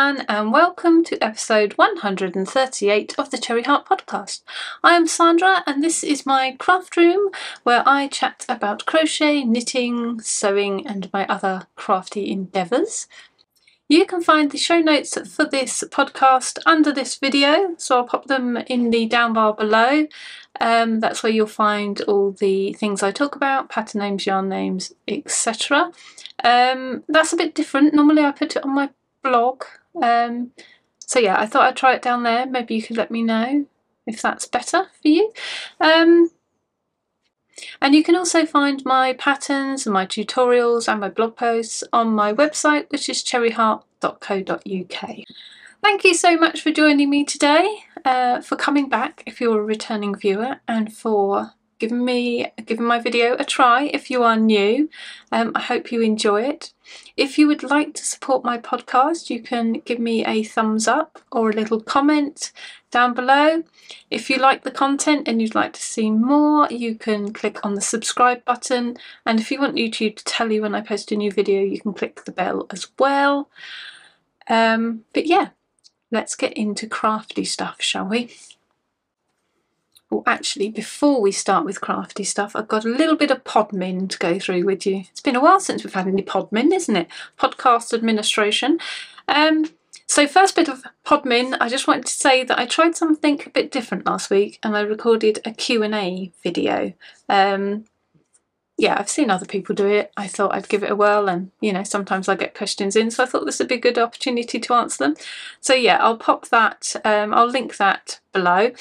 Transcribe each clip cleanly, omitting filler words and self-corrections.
everyone, and welcome to episode 138 of the Cherryheart podcast. I am Sandra and this is my craft room where I chat about crochet, knitting, sewing and my other crafty endeavours. You can find the show notes for this podcast under this video, so I'll pop them in the down bar below. That's where you'll find all the things I talk about, pattern names, yarn names, etc. That's a bit different. Normally I put it on my blog. So yeah, I thought I'd try it down there. Maybe you could let me know if that's better for you. And you can also find my patterns and my tutorials and my blog posts on my website, which is cherryheart.co.uk. Thank you so much for joining me today, for coming back if you're a returning viewer, and for giving my video a try if you are new. I hope you enjoy it. If you would like to support my podcast, you can give me a thumbs up or a little comment down below. If you like the content and you'd like to see more, you can click on the subscribe button, and if you want YouTube to tell you when I post a new video, you can click the bell as well. But yeah, let's get into crafty stuff, shall we? Well, actually, before we start with crafty stuff, I've got a little bit of Podmin to go through with you. It's been a while since we've had any Podmin, isn't it? Podcast administration. So first bit of Podmin, I just wanted to say that I tried something a bit different last week and I recorded a Q&A video. Yeah, I've seen other people do it. I thought I'd give it a whirl, and you know, sometimes I get questions in, so I thought this would be a good opportunity to answer them. So yeah, I'll pop that, I'll link that below.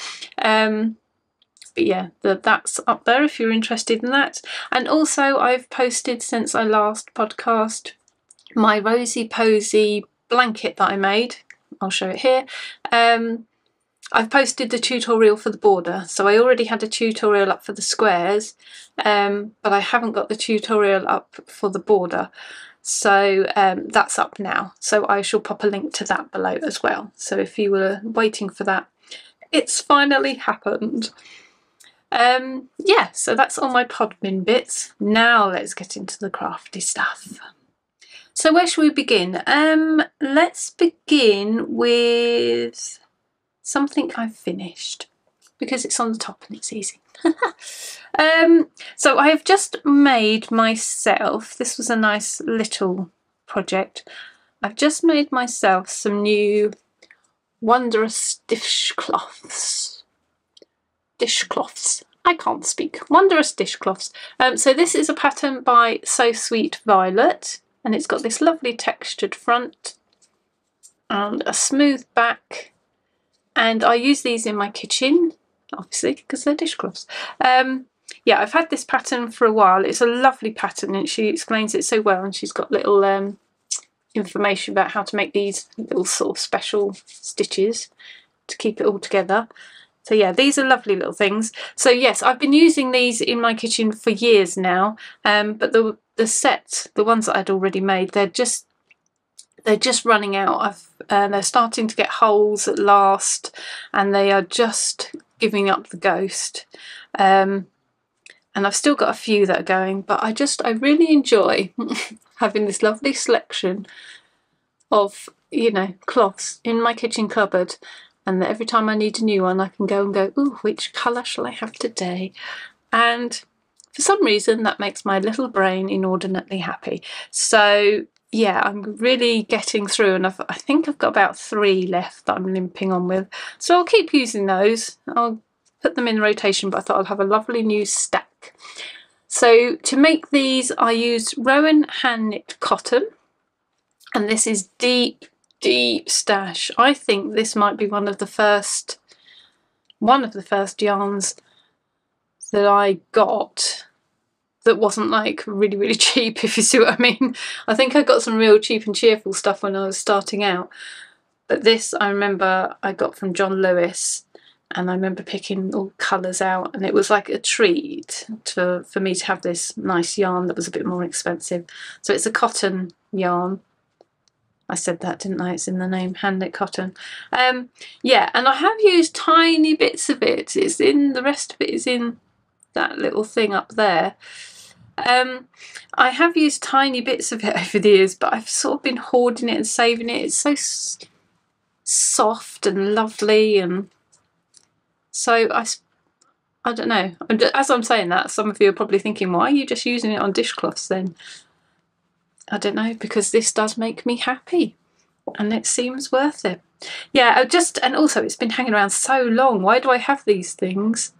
But yeah, that's up there if you're interested in that. And also I've posted, since I last podcast, my Rosy Posy blanket that I made. I'll show it here. I've posted the tutorial for the border, so I already had a tutorial up for the squares, but I haven't got the tutorial up for the border. So that's up now. So I shall pop a link to that below as well. So if you were waiting for that, it's finally happened. Yeah, so that's all my Podmin bits. Now let's get into the crafty stuff. So where shall we begin? Let's begin with something I've finished, because it's on the top and it's easy. So I have just made myself, this was a nice little project, I've just made myself some new Wondrous dishcloths. I can't speak. Wondrous dishcloths. So this is a pattern by So Sweet Violet, and it's got this lovely textured front and a smooth back, and I use these in my kitchen, obviously, because they're dishcloths. Yeah, I've had this pattern for a while. It's a lovely pattern and she explains it so well, and she's got little information about how to make these little sort of special stitches to keep it all together. So yeah, these are lovely little things. So yes, I've been using these in my kitchen for years now, but the set, the ones that I'd already made, they're just running out. They're starting to get holes at last, and they are just giving up the ghost. And I've still got a few that are going, but I really enjoy having this lovely selection of, you know, cloths in my kitchen cupboard, and that every time I need a new one I can go and go, ooh, which colour shall I have today? And for some reason that makes my little brain inordinately happy. So yeah, I'm really getting through, and I think I've got about 3 left that I'm limping on with. So I'll keep using those. I'll put them in rotation, but I thought I'd have a lovely new stack. So to make these I used Rowan hand knit cotton, and this is deep stash. I think this might be one of the first yarns that I got that wasn't like really cheap, if you see what I mean. I think I got some real cheap and cheerful stuff when I was starting out, but this I remember I got from John Lewis, and I remember picking all colours out, and it was like a treat for me to have this nice yarn that was a bit more expensive. So it's a cotton yarn. I said that, didn't I? It's in the name, hand knit cotton. Yeah, and I have used tiny bits of it. It's in, the rest of it is in that little thing up there. I have used tiny bits of it over the years, but I've sort of been hoarding it and saving it. It's soft and lovely, and so I don't know. As I'm saying that, some of you are probably thinking, why are you just using it on dishcloths then? I don't know, because this does make me happy and it seems worth it. Yeah, and also it's been hanging around so long. Why do I have these things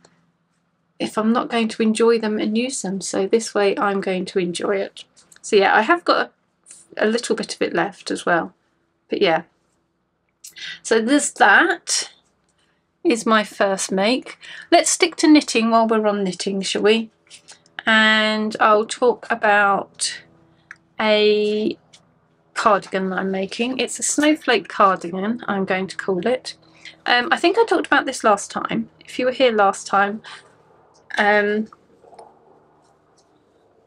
if I'm not going to enjoy them and use them? So this way I'm going to enjoy it. So yeah, I have got a little bit of it left as well. But yeah. So that is my first make. Let's stick to knitting while we're on knitting, shall we? And I'll talk about a cardigan that I'm making. It's a Snowflake Cardigan, I'm going to call it. I think I talked about this last time. If you were here last time,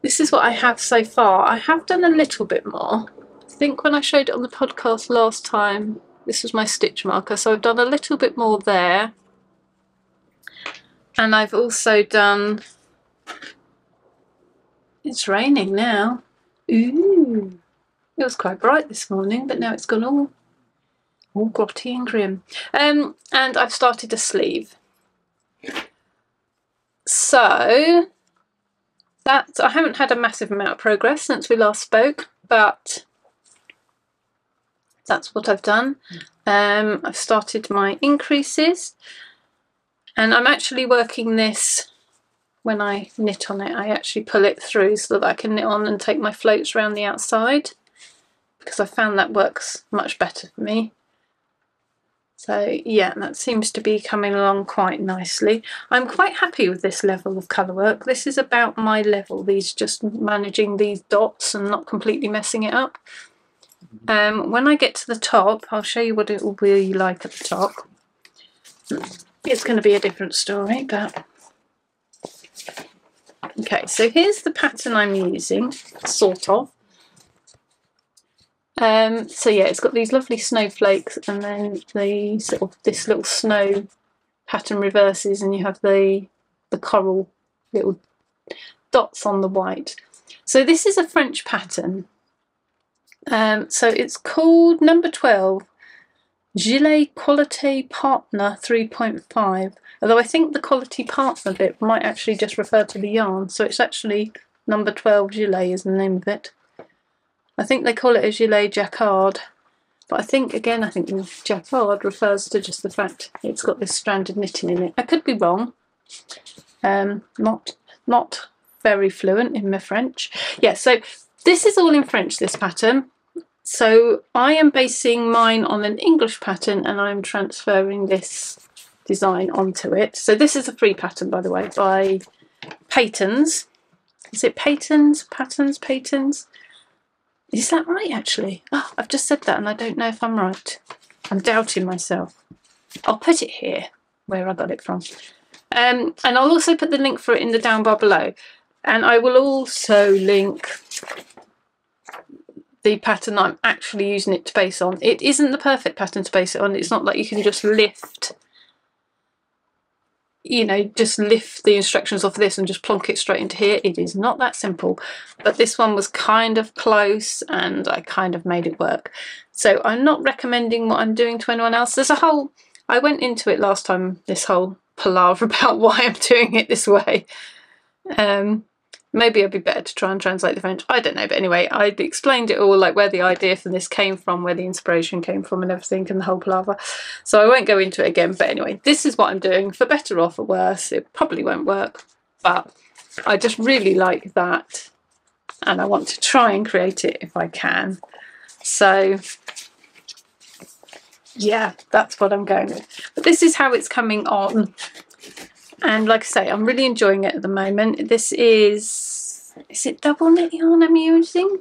this is what I have so far. I have done a little bit more. I think when I showed it on the podcast last time, this was my stitch marker, so I've done a little bit more there. And I've also done... It's raining now. Ooh! It was quite bright this morning, but now it's gone all grotty and grim. And I've started a sleeve. So that I haven't had a massive amount of progress since we last spoke, but that's what I've done. I've started my increases, and I'm actually working this. When I knit on it, I actually pull it through so that I can knit on and take my floats around the outside, because I found that works much better for me. So yeah, that seems to be coming along quite nicely. I'm quite happy with this level of colour work. This is about my level, just managing these dots and not completely messing it up. When I get to the top, I'll show you what it will be like at the top. It's going to be a different story, but... Okay, so here's the pattern I'm using, sort of. So yeah, it's got these lovely snowflakes, and then the sort of this little snow pattern reverses, and you have the coral little dots on the white. So this is a French pattern. So it's called number 12, Gilet Qualité Partner 3.5. Although I think the quality partner bit might actually just refer to the yarn, so it's actually number 12 gilet is the name of it. I think they call it a gilet jacquard, but I think the jacquard refers to just the fact it's got this stranded knitting in it. I could be wrong. Not very fluent in my French. Yeah, so this is all in French, this pattern. So I am basing mine on an English pattern, and I'm transferring this design onto it. So this is a free pattern, by the way, by Patons. Is it Patons? Patterns? Patons? Is that right, actually? Oh, I've just said that and I don't know if I'm right. I'm doubting myself. I'll put it here, where I got it from. And I'll also put the link for it in the down bar below. And I will also link the pattern I'm actually using it to base on. It isn't the perfect pattern to base it on. It's not like you can just lift, you know, just lift the instructions off this and just plonk it straight into here. It is not that simple, but this one was kind of close and I kind of made it work. So I'm not recommending what I'm doing to anyone else. There's a whole, I went into it last time, this whole palaver about why I'm doing it this way. Maybe it'd be better to try and translate the French. I don't know, but anyway, I explained it all, like where the idea for this came from, where the inspiration came from and everything, and the whole palaver. So I won't go into it again, but anyway, this is what I'm doing, for better or for worse. It probably won't work, but I just really like that, and I want to try and create it if I can. So yeah, that's what I'm going with. But this is how it's coming on. And like I say, I'm really enjoying it at the moment. This is it double knit yarn I'm using?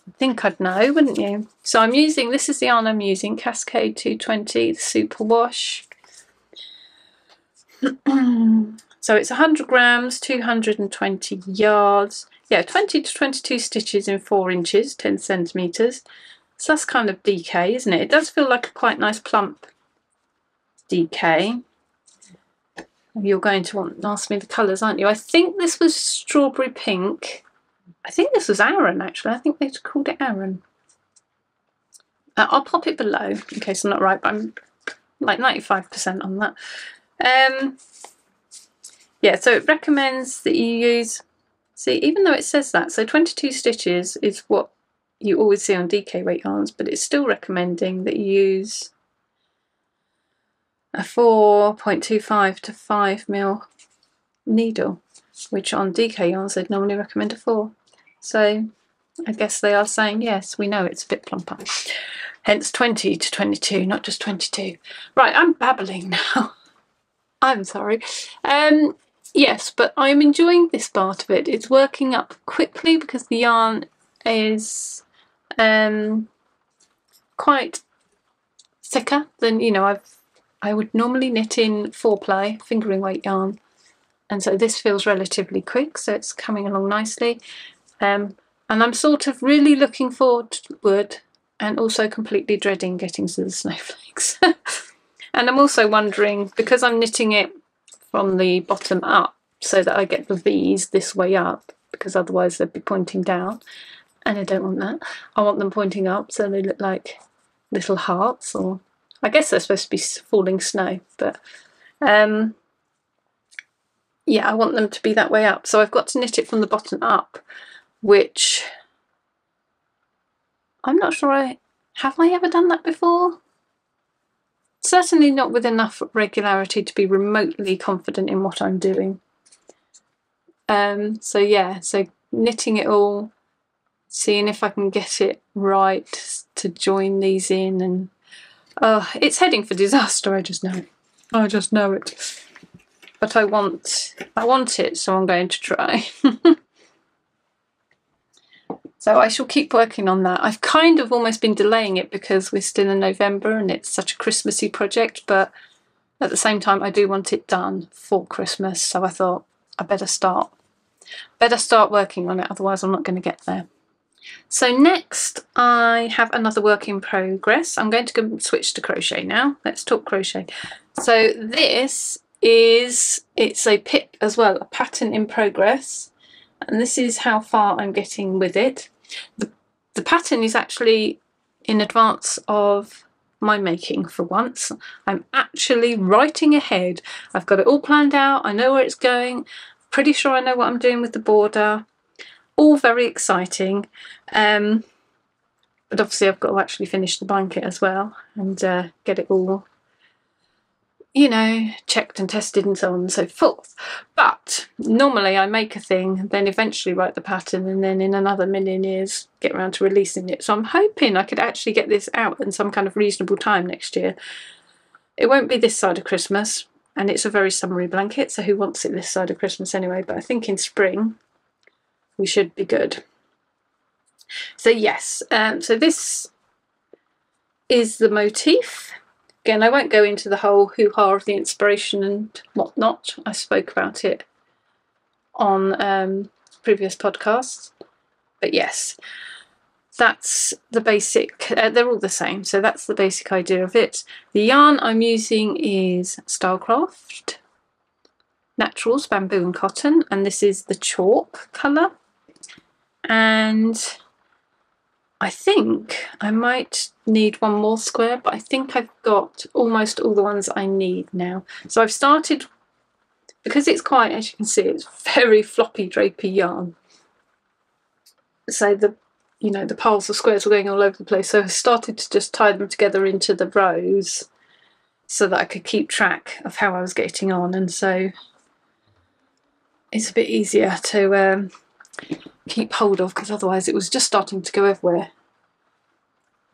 I think I'd know, wouldn't you? So I'm using, this is the yarn I'm using, Cascade 220, the Superwash. So it's 100 grams, 220 yards. Yeah, 20 to 22 stitches in 4 inches, 10 centimetres. So that's kind of DK, isn't it? It does feel like a quite nice plump DK. You're going to want to ask me the colours, aren't you? I think this was strawberry pink. I think this was Aran, actually. I think they called it Aran. I'll pop it below in case I'm not right, but I'm like 95% on that. Yeah, so it recommends that you use, see, even though it says that, so 22 stitches is what you always see on DK weight yarns, but it's still recommending that you use a 4.25 to 5mm needle, which on DK yarns they'd normally recommend a 4. So I guess they are saying, yes, we know it's a bit plumper. Hence 20 to 22, not just 22. Right, I'm babbling now. I'm sorry. Yes, but I'm enjoying this part of it. It's working up quickly because the yarn is quite thicker than, you know, I would normally knit in 4-ply fingering weight yarn, and so this feels relatively quick, so it's coming along nicely. And I'm sort of really looking forward and also completely dreading getting to the snowflakes. And I'm also wondering, because I'm knitting it from the bottom up so that I get the V's this way up, because otherwise they'd be pointing down, and I don't want that. I want them pointing up so they look like little hearts, or I guess they're supposed to be falling snow, but yeah, I want them to be that way up. So I've got to knit it from the bottom up, which I'm not sure have I ever done that before? Certainly not with enough regularity to be remotely confident in what I'm doing. So yeah, so knitting it all, seeing if I can get it right to join these in, and it's heading for disaster, I just know it. I just know it. But I want it, so I'm going to try. So I shall keep working on that. I've kind of almost been delaying it because we're still in November and it's such a Christmassy project, but at the same time I do want it done for Christmas, so I thought I better start working on it, otherwise I'm not going to get there. So next I have another work in progress. I'm going to go switch to crochet now. Let's talk crochet. So this is, it's a pip as well, a pattern in progress, and this is how far I'm getting with it. The pattern is actually in advance of my making for once. I'm actually writing ahead. I've got it all planned out, I know where it's going, pretty sure I know what I'm doing with the border. All very exciting, but obviously I've got to actually finish the blanket as well and get it all, you know, checked and tested and so on and so forth. But normally I make a thing, then eventually write the pattern, and then in another million years get around to releasing it. So I'm hoping I could actually get this out in some kind of reasonable time next year. It won't be this side of Christmas, and it's a very summery blanket, so who wants it this side of Christmas anyway? But I think in spring we should be good. So yes, so this is the motif. Again, I won't go into the whole hoo-ha of the inspiration and whatnot. I spoke about it on previous podcasts. But yes, that's the basic, they're all the same, so that's the basic idea of it. The yarn I'm using is Stylecraft Naturals Bamboo and Cotton, and this is the chalk colour. And I think I might need one more square, but I think I've got almost all the ones I need now. So I've started, because it's quite, as you can see, it's very floppy drapey yarn. So the, you know, the piles of squares were going all over the place. So I started to just tie them together into the rows so that I could keep track of how I was getting on. And so it's a bit easier to keep hold of, because otherwise it was just starting to go everywhere.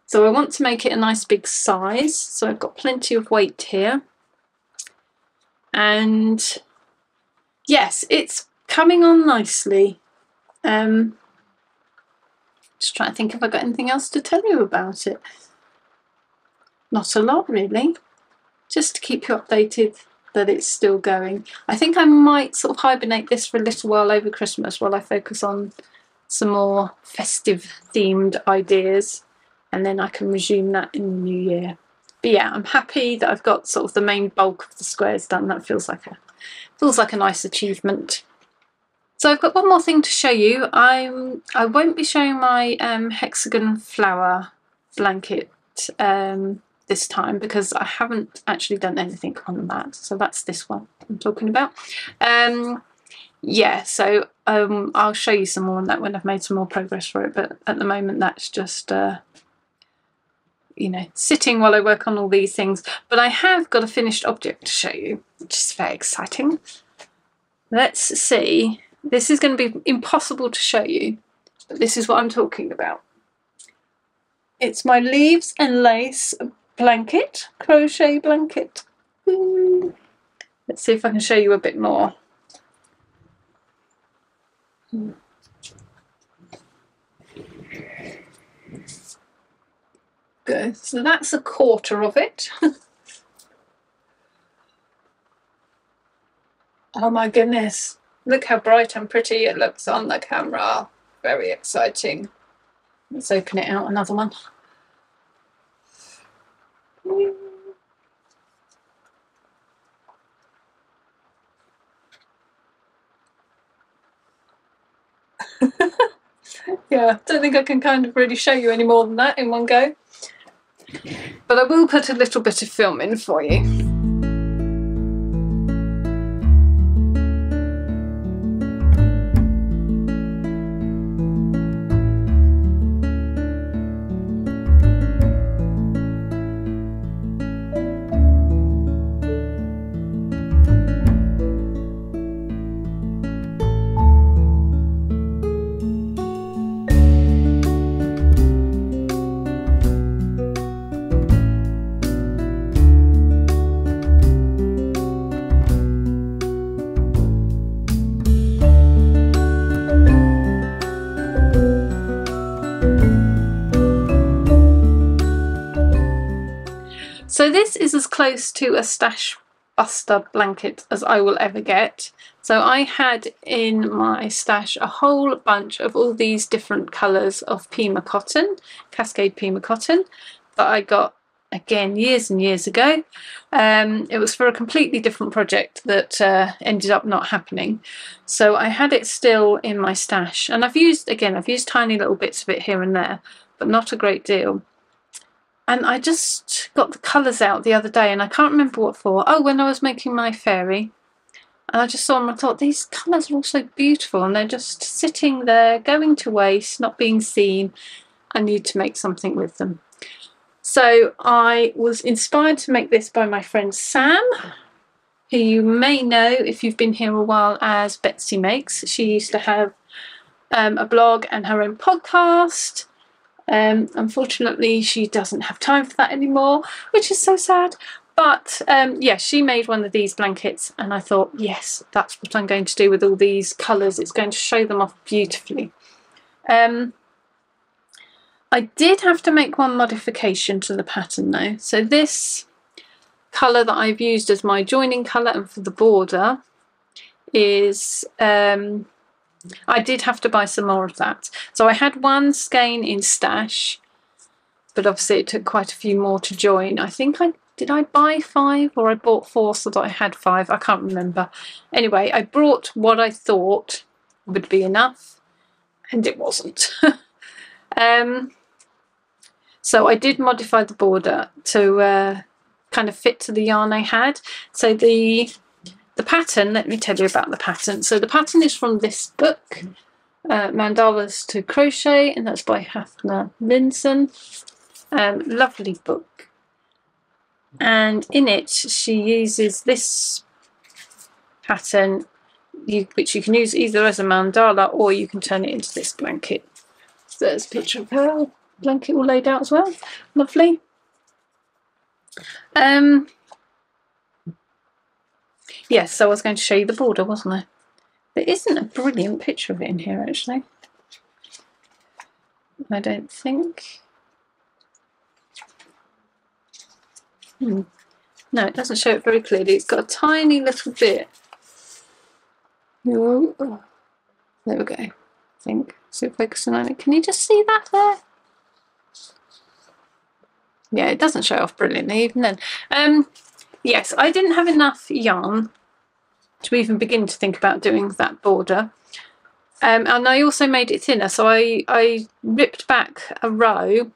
So I want to make it a nice big size, so I've got plenty of weight here, and yes, it's coming on nicely. Just trying to think if I've got anything else to tell you about it. Not a lot really, just to keep you updated that it's still going. I think I might sort of hibernate this for a little while over Christmas while I focus on some more festive themed ideas, and then I can resume that in the new year. But yeah, I'm happy that I've got sort of the main bulk of the squares done. That feels like a nice achievement. So I've got one more thing to show you. I won't be showing my hexagon flower blanket it this time because I haven't actually done anything on that. So that's this one I'm talking about. Yeah, so I'll show you some more on that when I've made some more progress for it, but at the moment that's just you know, sitting while I work on all these things. But I have got a finished object to show you, which is very exciting. Let's see. This is going to be impossible to show you, but this is what I'm talking about. It's my leaves and lace blanket, crochet blanket. Let's see if I can show you a bit more. Good, so that's a quarter of it. Oh my goodness, look how bright and pretty it looks on the camera. Very exciting. Let's open it out, another one. Yeah, don't think I can kind of really show you any more than that in one go. But I will put a little bit of film in for you. So this is as close to a stash buster blanket as I will ever get. So I had in my stash a whole bunch of all these different colours of Pima cotton, Cascade Pima cotton, that I got again years and years ago. It was for a completely different project that ended up not happening. So I had it still in my stash, and I've used tiny little bits of it here and there, but not a great deal. And I just got the colours out the other day, and I can't remember what for. Oh, when I was making my fairy. And I just saw them and I thought, these colours are all so beautiful, and they're just sitting there, going to waste, not being seen. I need to make something with them. So I was inspired to make this by my friend Sam, who you may know if you've been here a while as Betsy Makes. She used to have a blog and her own podcast. Unfortunately she doesn't have time for that anymore, which is so sad, but yeah, she made one of these blankets, and I thought, yes, that's what I'm going to do with all these colours. It's going to show them off beautifully. I did have to make one modification to the pattern though. So this colour that I've used as my joining colour and for the border is I did have to buy some more of that. So I had one skein in stash, but obviously it took quite a few more to join. I think did I buy 5 or I bought 4 so that I had 5? I can't remember. Anyway, I brought what I thought would be enough, and it wasn't. So I did modify the border to kind of fit to the yarn I had. So the pattern, let me tell you about the pattern. So the pattern is from this book, Mandalas to Crochet, and that's by Haafner, Linssen. Lovely book. And in it she uses this pattern, which you can use either as a mandala or you can turn it into this blanket. So there's a picture of her blanket all laid out as well. Lovely. Yes, so I was going to show you the border, wasn't I? There isn't a brilliant picture of it in here, actually. I don't think. No, it doesn't show it very clearly. It's got a tiny little bit. Oh, there we go. I think. So focusing on it. Can you just see that there? Yeah, it doesn't show off brilliantly even then. Yes, I didn't have enough yarn to even begin to think about doing that border. And I also made it thinner, so I ripped back a row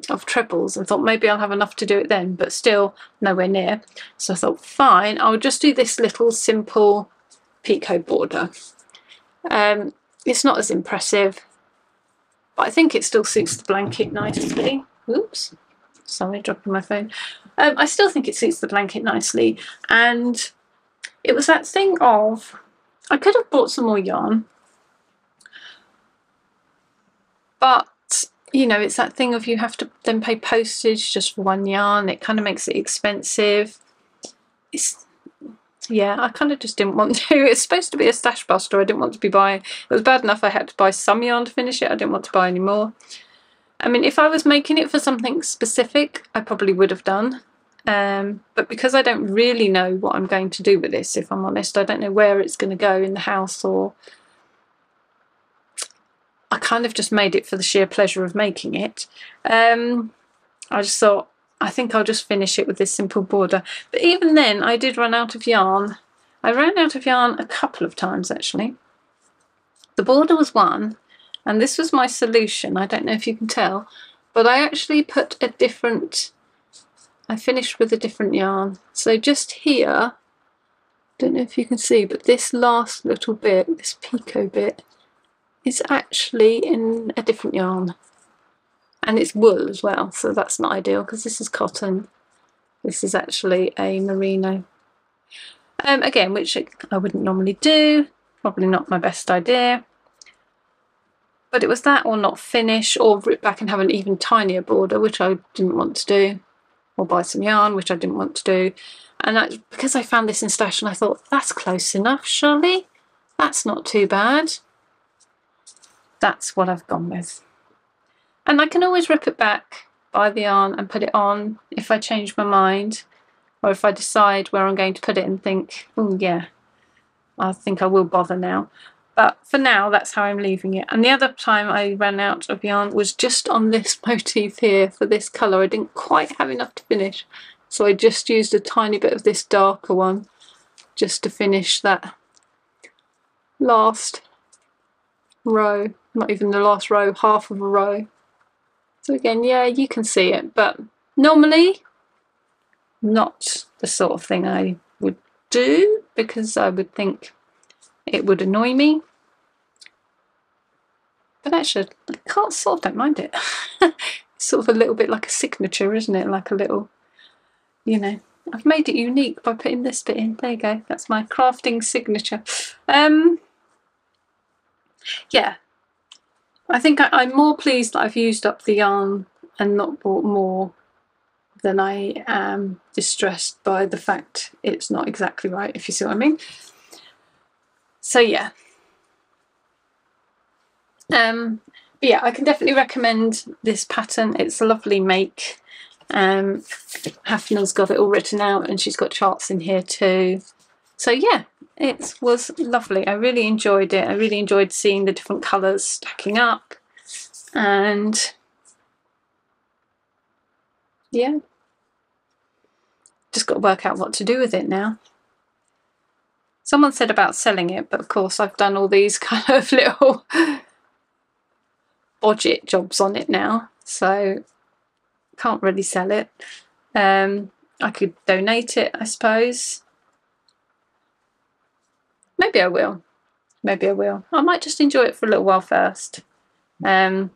of trebles and thought maybe I'll have enough to do it then, but still nowhere near. So I thought, fine, I'll just do this little simple picot border. It's not as impressive, but I think it still suits the blanket nicely. Oops, sorry, dropping my phone. I still think it suits the blanket nicely, and it was that thing of, I could have bought some more yarn, but you know, it's that thing of you have to then pay postage just for one yarn. It kind of makes it expensive. Yeah, I kind of just didn't want to. It's supposed to be a stash buster. I didn't want to be buying. It was bad enough I had to buy some yarn to finish it. I didn't want to buy any more. I mean, if I was making it for something specific, I probably would have done. But because I don't really know what I'm going to do with this, if I'm honest, I don't know where it's going to go in the house, or I kind of just made it for the sheer pleasure of making it. I just thought, I think I'll just finish it with this simple border. But even then, I did run out of yarn. I ran out of yarn a couple of times, actually. The border was one, and this was my solution. I don't know if you can tell, but I actually put a different... I finished with a different yarn. So just here, don't know if you can see, but this last little bit, this picot bit, is actually in a different yarn. And it's wool as well, so that's not ideal because this is cotton. This is actually a merino. Again, which I wouldn't normally do, probably not my best idea. But it was that or not finish, or rip back and have an even tinier border, which I didn't want to do. Or buy some yarn, which I didn't want to do. And because I found this in stash and I thought, that's close enough, surely? That's not too bad. That's what I've gone with. And I can always rip it back, buy the yarn and put it on if I change my mind, or if I decide where I'm going to put it and think, oh yeah, I think I will bother now. But for now, that's how I'm leaving it. And the other time I ran out of yarn was just on this motif here for this colour. I didn't quite have enough to finish, so I just used a tiny bit of this darker one just to finish that last row. Not even the last row, half of a row. So again, yeah, you can see it, but normally not the sort of thing I would do, because I would think it would annoy me. But actually, I sort of don't mind it. It's sort of a little bit like a signature, isn't it? Like a little, you know, I've made it unique by putting this bit in. There you go. That's my crafting signature. Yeah, I think I'm more pleased that I've used up the yarn and not bought more than I am distressed by the fact it's not exactly right, if you see what I mean. So yeah. But yeah, I can definitely recommend this pattern. It's a lovely make. Haafner's got it all written out and she's got charts in here too. So yeah, it was lovely. I really enjoyed it. I really enjoyed seeing the different colours stacking up, and yeah, just got to work out what to do with it now. Someone said about selling it, but of course I've done all these kind of little budget jobs on it now, so can't really sell it. I could donate it, I suppose. Maybe I will. Maybe I will. I might just enjoy it for a little while first. Yeah,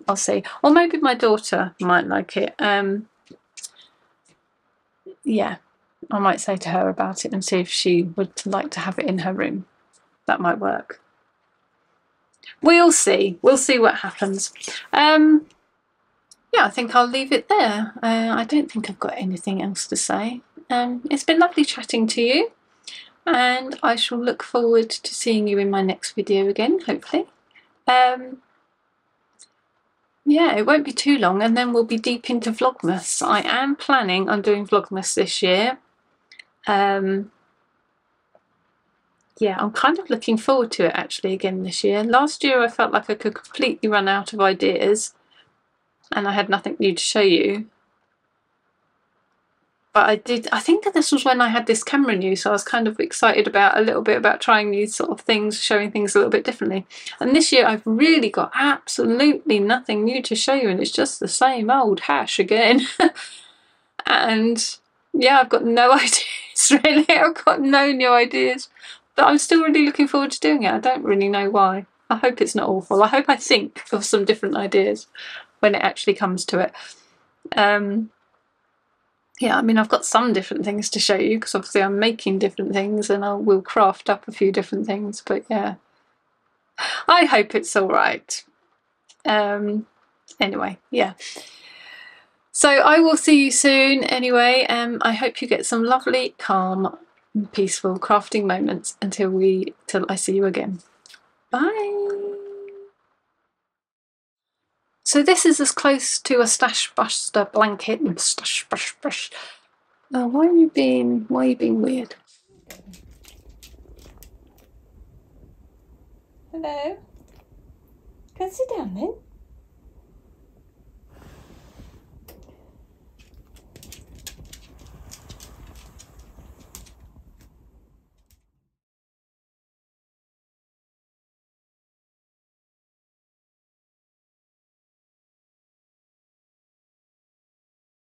I'll see. Or maybe my daughter might like it. Yeah, I might say to her about it and see if she would like to have it in her room. That might work. We'll see. We'll see what happens. Yeah, I think I'll leave it there. I don't think I've got anything else to say. It's been lovely chatting to you, and I shall look forward to seeing you in my next video again, hopefully. Yeah, it won't be too long and then we'll be deep into Vlogmas. I am planning on doing Vlogmas this year. Yeah, I'm kind of looking forward to it actually again this year. Last year I felt like I could completely run out of ideas and I had nothing new to show you. But I think that this was when I had this camera new, so I was kind of excited about a little bit about trying these sort of things, showing things a little bit differently. And this year I've really got absolutely nothing new to show you, and it's just the same old hash again. And yeah, I've got no ideas really. I've got no new ideas, but I'm still really looking forward to doing it. I don't really know why. I hope it's not awful. I hope I think of some different ideas when it actually comes to it. Yeah, I mean, I've got some different things to show you because obviously I'm making different things and I will craft up a few different things, but yeah, I hope it's all right. Anyway, yeah. So I will see you soon anyway. I hope you get some lovely, calm, peaceful crafting moments until I see you again. Bye! So this is as close to a stash buster blanket. Stash brush. Oh, why are you being weird? Hello. Go sit down then.